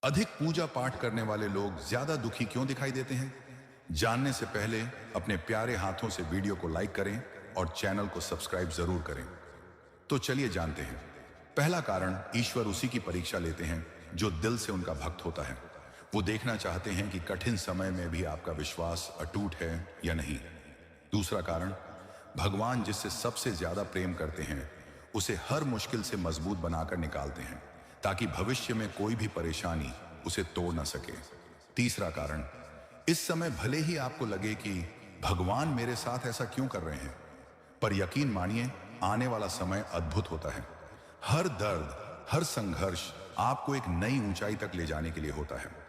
अधिक पूजा पाठ करने वाले लोग ज्यादा दुखी क्यों दिखाई देते हैं? जानने से पहले अपने प्यारे हाथों से वीडियो को लाइक करें और चैनल को सब्सक्राइब जरूर करें। तो चलिए जानते हैं। पहला कारण, ईश्वर उसी की परीक्षा लेते हैं जो दिल से उनका भक्त होता है। वो देखना चाहते हैं कि कठिन समय में भी आपका विश्वास अटूट है या नहीं। दूसरा कारण, भगवान जिससे सबसे ज्यादा प्रेम करते हैं उसे हर मुश्किल से मजबूत बनाकर निकालते हैं ताकि भविष्य में कोई भी परेशानी उसे तोड़ ना सके। तीसरा कारण, इस समय भले ही आपको लगे कि भगवान मेरे साथ ऐसा क्यों कर रहे हैं, पर यकीन मानिए आने वाला समय अद्भुत होता है। हर दर्द, हर संघर्ष आपको एक नई ऊंचाई तक ले जाने के लिए होता है।